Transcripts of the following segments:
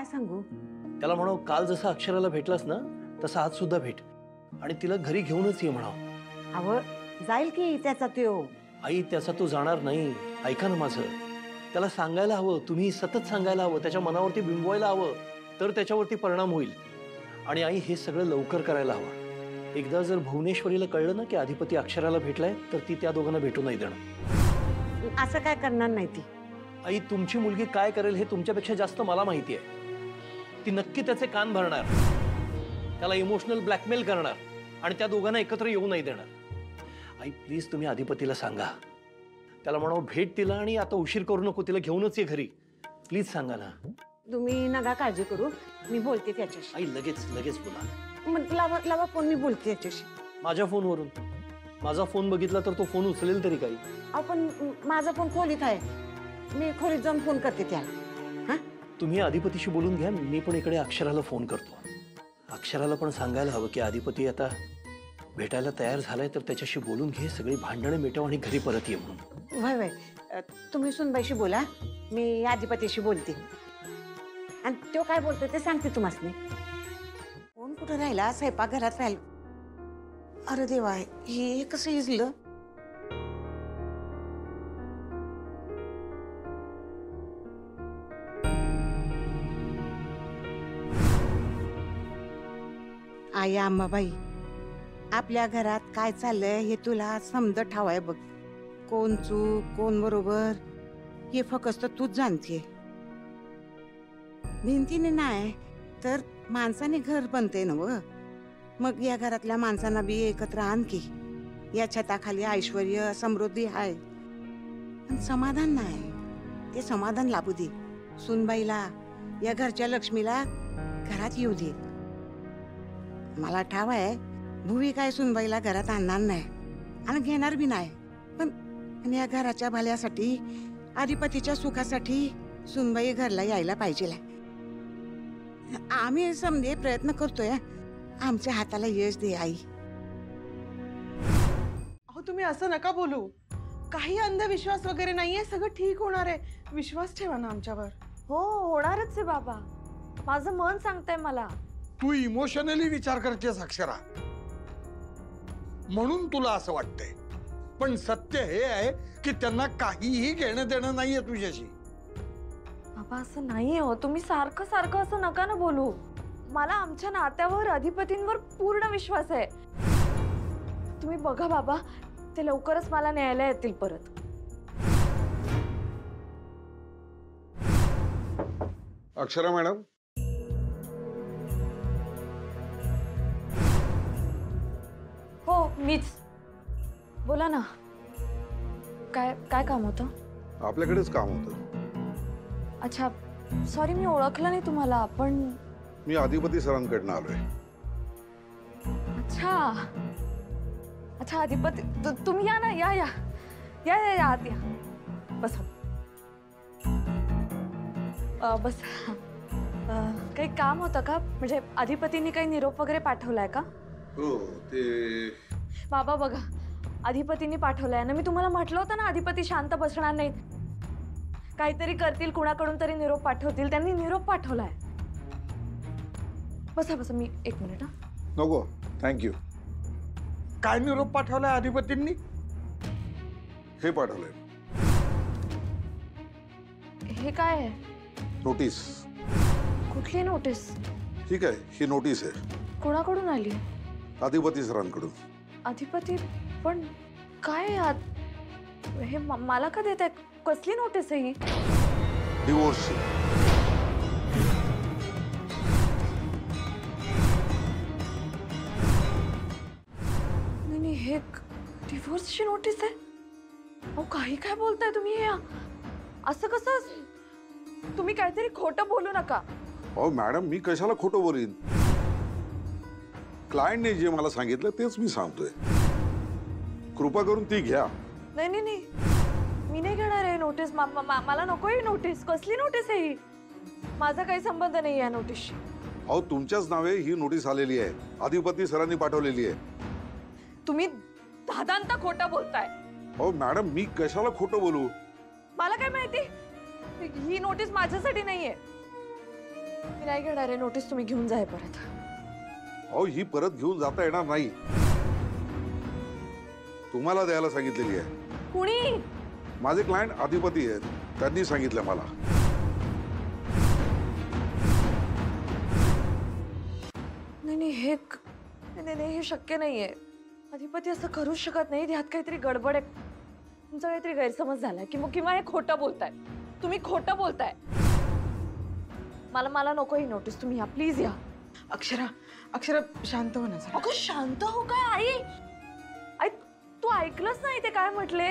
सांगू? त्याला म्हणाव काल जसं अक्षराला भेटलास ना तसं आज सुद्धा भेट आणि तिला घरी घेऊनच ये म्हणाव. अव जाईल की त्याचा त्यो. आई त्याचा तो जाणार नाही. ऐका ना माझं, त्याला सांगायला हवं, तुम्ही सतत सांगायला हवं, त्याच्या मनावरती बिंबवायला हवं, तर त्याच्यावरती परिणाम होईल. आणि आई हे सगळं लवकर करायला हवं. एकदा जर भुवनेश्वरीला कळलं ना की अधिपती अक्षराला भेटलाय तर ती त्या दोघांना भेटू नाही देणार. असं काय करणार नाही ती. आई तुमची मुलगी काय करेल हे तुमच्यापेक्षा जास्त मला माहिती आहे. ती नक्की त्याचे कान भरणार, त्याला इमोशनल ब्लॅकमेल करणार आणि त्या दोघांना एकत्र येऊ नाही देणार. आई प्लीज तुम्ही अधिपतीला सांगा, त्याला म्हणावं भेट तिला आणि आता उशीर करू नको, तिला घेऊनच ये घरी. प्लीज सांगा ना. तुम्ही नका काळजी करू, मी बोलते त्याच्याशी. आई लगेच लगेच बोला. मग लावा फोन, मी बोलते त्याच्याशी. माझ्या फोनवरून? माझा फोन बघितला तर तो फोन उचलेल तरी काही. पण माझा फोन खोलीत आहे, मी खोलीत जाऊन फोन करते त्याला. हा तुम्ही अधिपतीशी बोलून घ्या, मी पण इकडे अक्षराला फोन करतो. अक्षराला पण सांगायला हवं की अधिपती आता भेटायला तयार झालाय तर त्याच्याशी बोलून घे, सगळी भांडणं मिटव आणि घरी परत ये म्हणून. वय वय तुम्ही सुनबाईशी बोला, मी अधिपतीशी बोलते आणि तो काय बोलतोय ते सांगते तुम्हाला. फोन कुठं राहिला? स्वयंपाक घरात राहिला. अरे देवा, हे कसं इजलं? आई आम्हाबाई, आपल्या घरात काय चाललंय हे तुला समज ठावाय बघ. कोण चूक कोण बरोबर हे फक्त तूच जाणते. भिंतीने नाही तर माणसाने घर बनते ना व. मग या घरातल्या माणसांना बी एकत्र आण की. या छताखाली ऐश्वर्य समृद्धी आहे पण समाधान नाही. ते समाधान लाभू दे. सुनबाईला, या घरच्या लक्ष्मीला घरात येऊ दे. मला ठाव आहे भुवी काय सुनबाईला घरात आणणार नाही आणि घेणार बी नाही. पण या घराच्या भल्यासाठी, अधिपतीच्या सुखासाठी सुनबाई घरला यायला पाहिजे. आम्ही समजे प्रयत्न करतोय. आमच्या हाताला यश दे आई. अहो तुम्ही असं नका बोलू. काही अंधविश्वास वगैरे नाहीये, सगळं ठीक होणार आहे. विश्वास ठेवा ना आमच्यावर. हो होणारच आहे बाबा, माझं मन सांगतंय मला. तू इमोशनली विचार करतेस अक्षरा, म्हणून तुला असं वाटतंय. पण सत्य हे आहे की त्यांना काहीही घेणं देणं नाहीये तुझ्याशी. बाबा असं नाहीये हो, तुम्ही सारखं सारखं असं नका ना बोलू. मला आमच्या नात्यावर, अधिपतींवर पूर्ण विश्वास आहे. तुम्ही बघा बाबा, ते लवकरच मला न्यायला येतील परत. अक्षरा मॅडम, हो मीच. बोला ना, काय काय काम होतं? आपल्याकडेच काम होतं. अच्छा सॉरी, मी ओळखलं नाही तुम्हाला. पण मी अधिपती सरांकडनं आलोय. अच्छा अच्छा अधिपती, तुम्ही या ना. या या या या या आत या. बस बस. काही काम होतं का? म्हणजे अधिपतींनी काही निरोप वगैरे पाठवलाय का? हो ते बाबा बघा, अधिपतींनी पाठवलाय ना. मी तुम्हाला म्हटलं होतं ना अधिपती शांत बसणार नाहीत, काहीतरी करतील, कुणाकडून तरी निरोप पाठवतील. त्यांनी निरोप पाठवलाय. बसा बसा, मी एक मिनिट. हा नको थँक्यू. काय निरोप पाठवलाय अधिपतींनी? हे पाठवलंय. हे काय आहे? नोटीस. कुठली नोटीस? ठीक आहे, ही नोटीस आहे. कोणाकडून आली? अधिपती सरांकडून. अधिपती? पण काय हे मला का देत आहे? कसली नोटीस आहे ही? डिवोर्सची. नाही, हे डिवोर्सची नोटीस आहे? अहो काही काय बोलताय तुम्ही? हे असं कसं? तुम्ही काहीतरी खोटं बोलू नका. अहो मॅडम, मी कशाला खोटं बोलीन? क्लायंटने जे मला सांगितलं तेच मी सांगतोय. कृपा करून ती घ्या. नाही नाही नाही, मी नाही घेणार आहे नोटीस. मला नको ही नोटीस. कसली नोटीस आहे ही? माझा काही संबंध नाही या नोटीसशी. अहो तुमच्याच नावे ही नोटीस आलेली आहे. अधिपती सरांनी पाठवलेली आहे. तुम्ही दादांता खोटं बोलताय. अहो मॅडम, मी कशाला खोटं बोलू? मला काय माहिती? ही नोटीस माझ्यासाठी नाहीये. मी नाही घेणार आहे नोटीस, तुम्ही घेऊन जाय परत. अहो ही परत घेऊन जाता येणार नाही, तुम्हाला द्यायला सांगितलेली आहे. कुणी? माझे क्लायंट अधिपती आहेत, त्यांनी सांगितलं मला. नाही हे शक्य नाहीये. अधिपती असं करूच शकत नाही. ह्यात काहीतरी गडबड आहे. तुमचा काहीतरी गैरसमज झालाय किंवा हे खोटं बोलताय. तुम्ही खोटं बोलताय. मला नको ही नोटीस. तुम्ही या प्लीज या. अक्षरा अक्षरा शांत हो ना जरा. अगं शांत हो काय? आई तू ऐकलंच नाही ते काय म्हटले?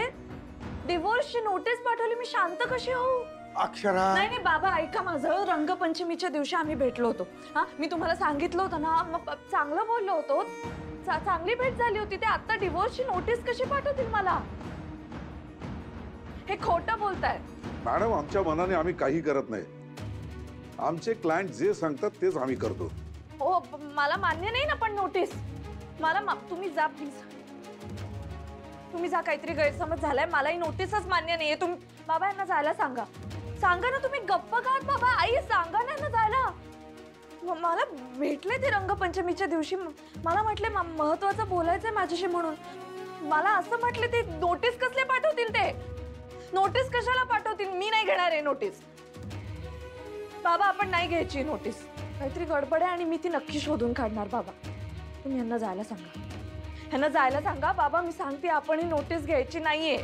डिवोर्सची नोटीस पाठवली. मी शांत कशी होऊ? अक्षरा नाही बाबा ऐका माझं. रंगपंचमीच्या दिवशी आम्ही भेटलो होतो. हा मी तुम्हाला सांगितलं होतं ना, मग चांगलं बोललो होतो. चांगली भेट झाली होती. ते आता डिवोर्सची नोटीस कशी पाठवतील मला? हे खोटं बोलताय. मॅडम आमच्या मनाने आम्ही काही करत नाही. आमचे क्लायंट जे सांगतात तेच आम्ही करतो. हो मला मान्य नाही ना पण नोटीस. तुम्ही जा प्लीज. तुम्ही जा. काहीतरी गैरसमज झालाय. मला ही नोटीसच मान्य नाहीये. तुम्ही बाबा यांना जायला सांगा. सांगा ना. तुम्ही गप्प का बाबा? आई सांगा ना यांना जायला. मला भेटले ते रंगपंचमीच्या दिवशी. मला म्हटले महत्वाचं बोलायचंय माझ्याशी म्हणून. मला असं म्हटले ते नोटीस कसले पाठवतील? ते नोटीस कशाला पाठवतील? मी नाही घेणार आहे नोटीस. बाबा आपण नाही घ्यायची नोटीस. काहीतरी गडबड आहे आणि मी ती नक्की शोधून काढणार. बाबा तुम्ही यांना जायला सांगा. यांना जायला सांगा. बाबा मी सांगते आपण ही नोटीस घ्यायची नाहीये.